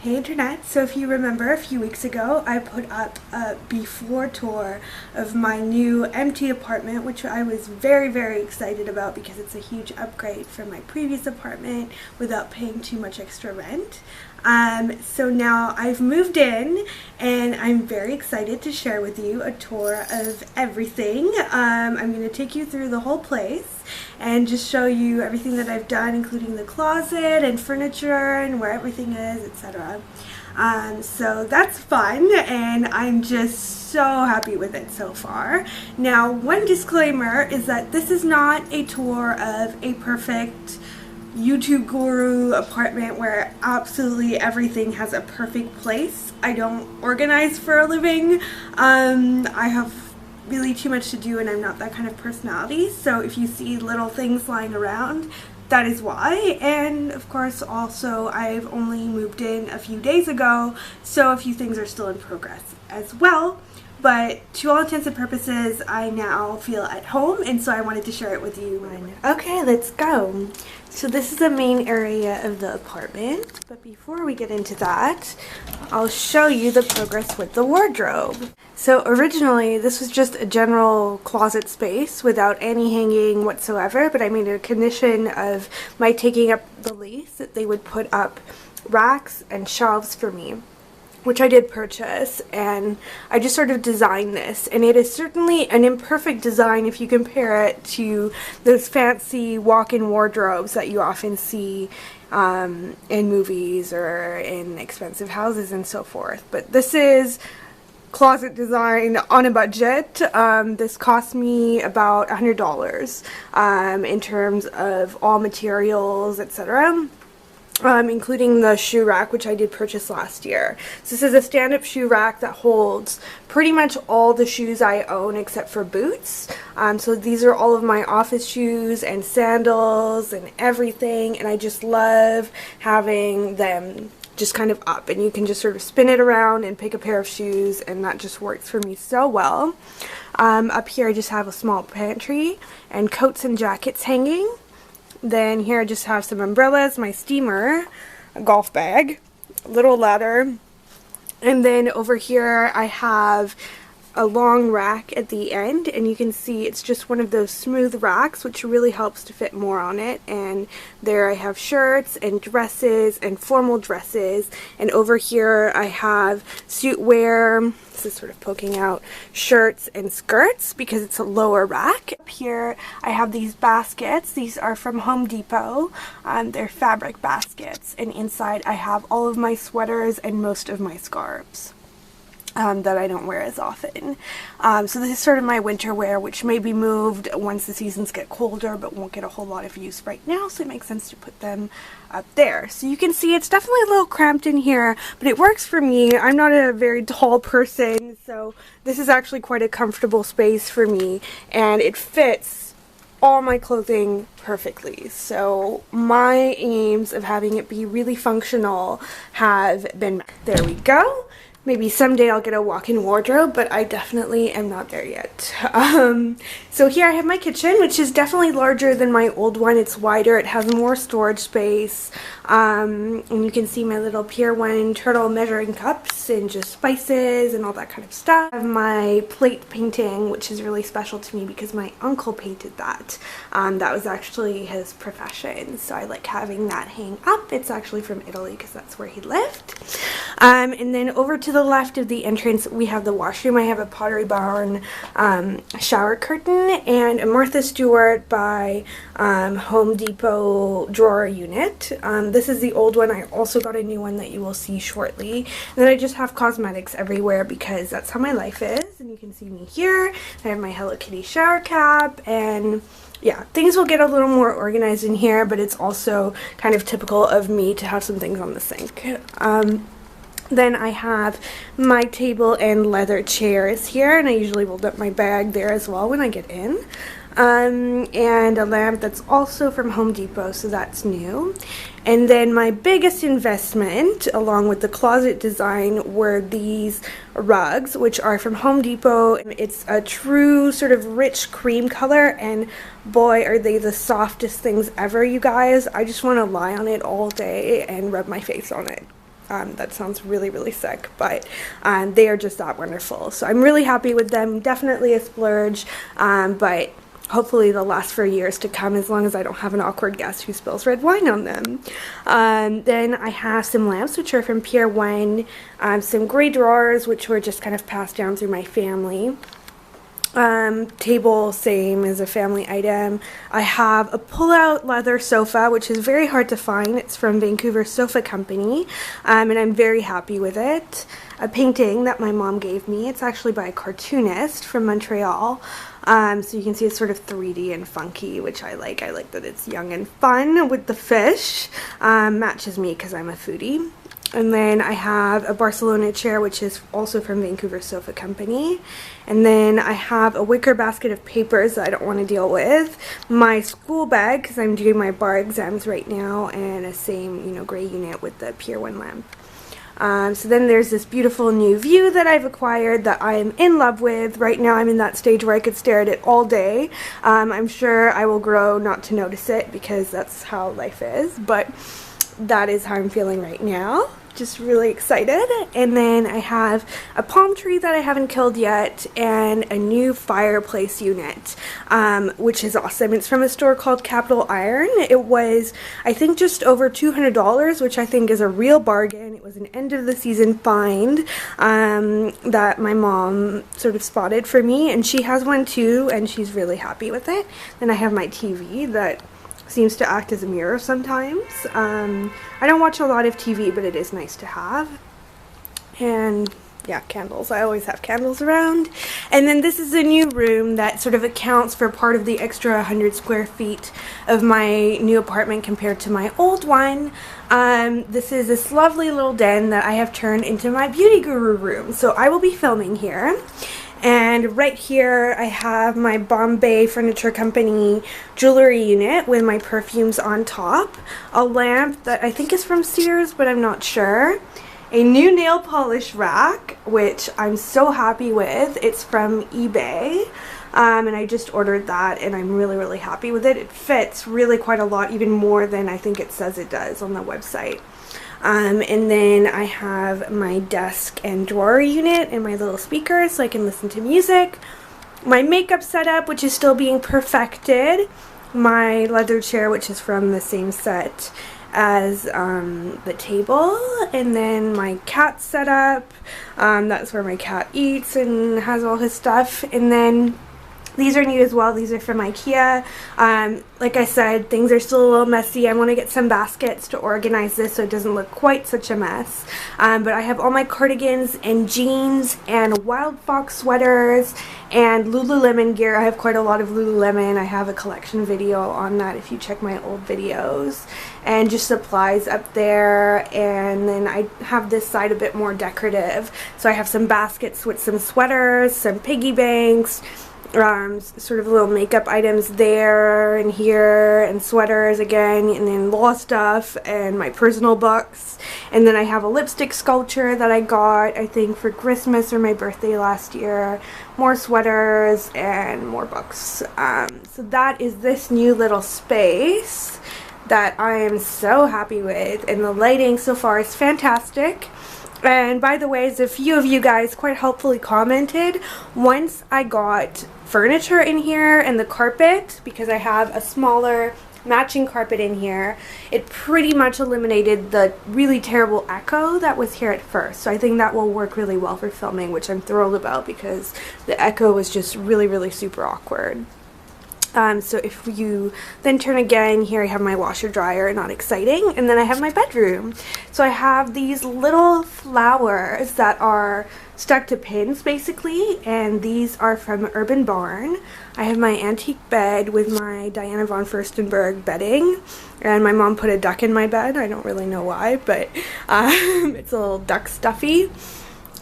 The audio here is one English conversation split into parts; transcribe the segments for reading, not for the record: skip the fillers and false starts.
Hey Internet, so if you remember a few weeks ago I put up a before tour of my new empty apartment, which I was very excited about because it's a huge upgrade from my previous apartment without paying too much extra rent. So now I've moved in and I'm very excited to share with you a tour of everything. I'm going to take you through the whole place and just show you everything that I've done, including the closet and furniture and where everything is, etc. So that's fun and I'm just so happy with it so far. Now, one disclaimer is that this is not a tour of a perfect YouTube guru apartment where absolutely everything has a perfect place. I don't organize for a living. I have really too much to do and I'm not that kind of personality, so if you see little things lying around, that is why. And of course also I've only moved in a few days ago, so a few things are still in progress as well. But to all intents and purposes, I now feel at home, and so I wanted to share it with you. Okay, let's go. So this is the main area of the apartment, but before we get into that, I'll show you the progress with the wardrobe. So originally, this was just a general closet space without any hanging whatsoever, but I made a condition of my taking up the lease that they would put up racks and shelves for me, which I did purchase, and I just sort of designed this, and it is certainly an imperfect design if you compare it to those fancy walk-in wardrobes that you often see in movies or in expensive houses and so forth. But this is closet design on a budget. This cost me about $100 in terms of all materials, etc. Including the shoe rack, which I did purchase last year. So this is a stand-up shoe rack that holds pretty much all the shoes I own except for boots. So these are all of my office shoes and sandals and everything, and I just love having them just kind of up, and you can just sort of spin it around and pick a pair of shoes, and that just works for me so well. Up here I just have a small pantry and coats and jackets hanging. Then here I just have some umbrellas, my steamer, a golf bag, a little ladder, and then over here I have a long rack at the end, and you can see it's just one of those smooth racks, which really helps to fit more on it. And there I have shirts and dresses and formal dresses, and over here I have suit wear, this is sort of poking out, shirts and skirts because it's a lower rack. Up here I have these baskets. These are from Home Depot. They're fabric baskets, and inside I have all of my sweaters and most of my scarves that I don't wear as often. So this is sort of my winter wear, which may be moved once the seasons get colder, but won't get a whole lot of use right now, so it makes sense to put them up there. So you can see it's definitely a little cramped in here, but it works for me. I'm not a very tall person, so this is actually quite a comfortable space for me, and it fits all my clothing perfectly. So my aims of having it be really functional have been met. There we go. Maybe someday I'll get a walk-in wardrobe, but I definitely am not there yet. So here I have my kitchen, which is definitely larger than my old one. It's wider, it has more storage space, and you can see my little Pier 1 turtle measuring cups and just spices and all that kind of stuff. I have my plate painting, which is really special to me because my uncle painted that. That was actually his profession, so I like having that hang up. It's actually from Italy because that's where he lived. And then over to the left of the entrance we have the washroom. I have a Pottery Barn shower curtain and a Martha Stewart by Home Depot drawer unit. This is the old one. I also got a new one that you will see shortly. And then I just have cosmetics everywhere because that's how my life is. And you can see me here. I have my Hello Kitty shower cap, and yeah, things will get a little more organized in here, but it's also kind of typical of me to have some things on the sink. Then I have my table and leather chairs here, and I usually will dump my bag there as well when I get in. And a lamp that's also from Home Depot, so that's new. And then my biggest investment, along with the closet design, were these rugs, which are from Home Depot. It's a true sort of rich cream color, and boy, are they the softest things ever, you guys. I just want to lie on it all day and rub my face on it. That sounds really, really sick, but they are just that wonderful. So I'm really happy with them. Definitely a splurge, but hopefully they'll last for years to come, as long as I don't have an awkward guest who spills red wine on them. Then I have some lamps, which are from Pier 1, some gray drawers, which were just kind of passed down through my family. Table, same as a family item. I have a pull-out leather sofa, which is very hard to find. It's from Vancouver Sofa Company, and I'm very happy with it. A painting that my mom gave me. It's actually by a cartoonist from Montreal. So you can see it's sort of 3D and funky, which I like. I like that it's young and fun with the fish. Matches me because I'm a foodie. And then I have a Barcelona chair, which is also from Vancouver Sofa Company. And then I have a wicker basket of papers that I don't want to deal with. My school bag, because I'm doing my bar exams right now, and a same, gray unit with the Pier 1 lamp. So then there's this beautiful new view that I've acquired that I am in love with. Right now I'm in that stage where I could stare at it all day. I'm sure I will grow not to notice it, because that's how life is, but that is how I'm feeling right now. Just really excited. And then I have a palm tree that I haven't killed yet, and a new fireplace unit, which is awesome. It's from a store called Capital Iron. It was, I think, just over $200, which I think is a real bargain. It was an end of the season find that my mom sort of spotted for me, and she has one too, and she's really happy with it. Then I have my TV that seems to act as a mirror sometimes. I don't watch a lot of TV, but it is nice to have. And yeah, candles. I always have candles around. And then this is a new room that sort of accounts for part of the extra 100 square feet of my new apartment compared to my old one. This is this lovely little den that I have turned into my beauty guru room. So I will be filming here. And right here I have my Bombay Furniture Company jewelry unit with my perfumes on top. A lamp that I think is from Sears, but I'm not sure. A new nail polish rack, which I'm so happy with. It's from eBay. And I just ordered that, and I'm really, really happy with it. It fits really quite a lot, even more than I think it says it does on the website. And then I have my desk and drawer unit and my little speakers so I can listen to music. My makeup setup, which is still being perfected. My leather chair, which is from the same set as the table. And then my cat setup. That's where my cat eats and has all his stuff. And then these are new as well. These are from IKEA. Like I said, things are still a little messy. I want to get some baskets to organize this so it doesn't look quite such a mess. But I have all my cardigans and jeans and Wild Fox sweaters and Lululemon gear. I have quite a lot of Lululemon. I have a collection video on that if you check my old videos. And just supplies up there. And then I have this side a bit more decorative. So I have some baskets with some sweaters, some piggy banks, sort of little makeup items there and here, and sweaters again, and then law stuff and my personal books. And then I have a lipstick sculpture that I got, I think, for Christmas or my birthday last year. More sweaters and more books. So that is this new little space that I am so happy with, and the lighting so far is fantastic. And by the way, as a few of you guys quite helpfully commented, once I got furniture in here and the carpet, because I have a smaller matching carpet in here, it pretty much eliminated the really terrible echo that was here at first. So I think that will work really well for filming, which I'm thrilled about, because the echo was just really, really super awkward. So if you then turn again, here I have my washer dryer, not exciting, and then I have my bedroom. So I have these little flowers that are stuck to pins basically, and these are from Urban Barn. I have my antique bed with my Diana von Furstenberg bedding, and my mom put a duck in my bed. I don't really know why, but it's a little duck stuffy.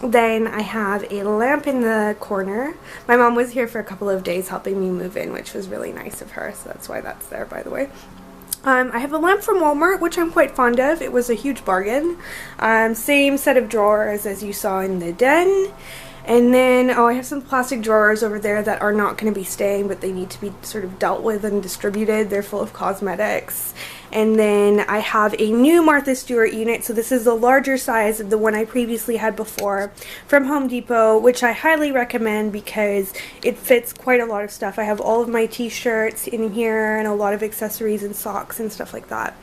Then I have a lamp in the corner. My mom was here for a couple of days helping me move in, which was really nice of her, so that's why that's there, by the way. I have a lamp from Walmart, which I'm quite fond of. It was a huge bargain. Same set of drawers as you saw in the den. And then, oh, I have some plastic drawers over there that are not going to be staying, but they need to be sort of dealt with and distributed. They're full of cosmetics. And then I have a new Martha Stewart unit. So this is the larger size of the one I previously had before from Home Depot, which I highly recommend because it fits quite a lot of stuff. I have all of my t-shirts in here and a lot of accessories and socks and stuff like that.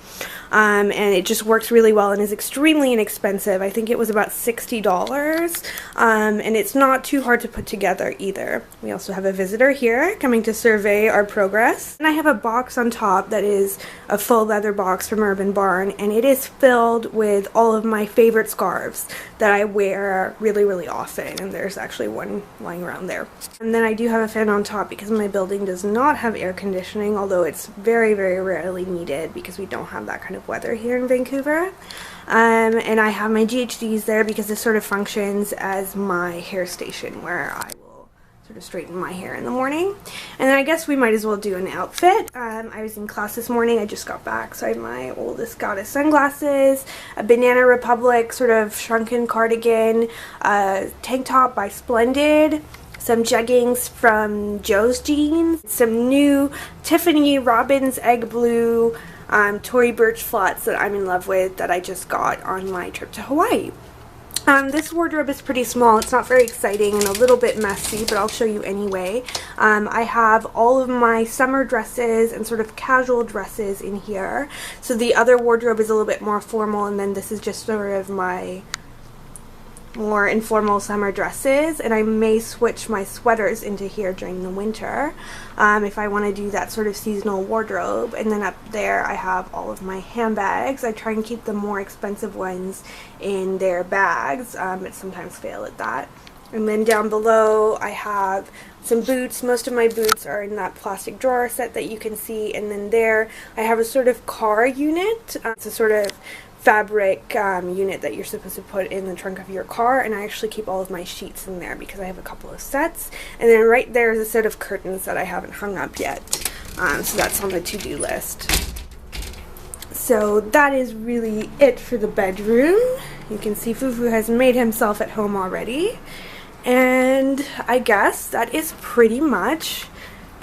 And it just works really well and is extremely inexpensive. I think it was about $60. And it's not too hard to put together either. We also have a visitor here coming to survey our progress. And I have a box on top that is a full leather box from Urban Barn, and it is filled with all of my favorite scarves that I wear really, really often. And there's actually one lying around there. And then I do have a fan on top because my building does not have air conditioning, although it's very, very rarely needed because we don't have that kind of weather here in Vancouver. And I have my GHDs there because this sort of functions as my hair station where I will sort of straighten my hair in the morning. And then I guess we might as well do an outfit. I was in class this morning. I just got back, so I have my oldest goddess sunglasses, a Banana Republic sort of shrunken cardigan, tank top by Splendid, some jeggings from Joe's Jeans, some new Tiffany Robbins egg blue Tory Burch flats that I'm in love with that I just got on my trip to Hawaii. This wardrobe is pretty small. It's not very exciting and a little bit messy, but I'll show you anyway. I have all of my summer dresses and sort of casual dresses in here. So the other wardrobe is a little bit more formal, and then this is just sort of my more informal summer dresses, and I may switch my sweaters into here during the winter if I want to do that sort of seasonal wardrobe. And then up there I have all of my handbags. I try and keep the more expensive ones in their bags, but sometimes fail at that. And then down below I have some boots. Most of my boots are in that plastic drawer set that you can see, and then there I have a sort of car unit. It's a sort of fabric unit that you're supposed to put in the trunk of your car, and I actually keep all of my sheets in there because I have a couple of sets. And then right there is a set of curtains that I haven't hung up yet, so that's on the to-do list. So that is really it for the bedroom. You can see Fufu has made himself at home already, and I guess that is pretty much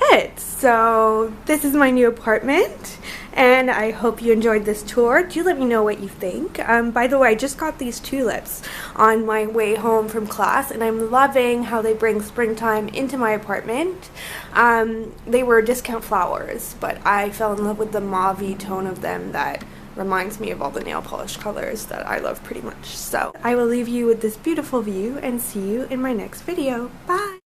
it. So this is my new apartment, and I hope you enjoyed this tour. Do let me know what you think. By the way, I just got these tulips on my way home from class, and I'm loving how they bring springtime into my apartment. They were discount flowers, but I fell in love with the mauve-y tone of them that reminds me of all the nail polish colors that I love pretty much. So I will leave you with this beautiful view and see you in my next video. Bye!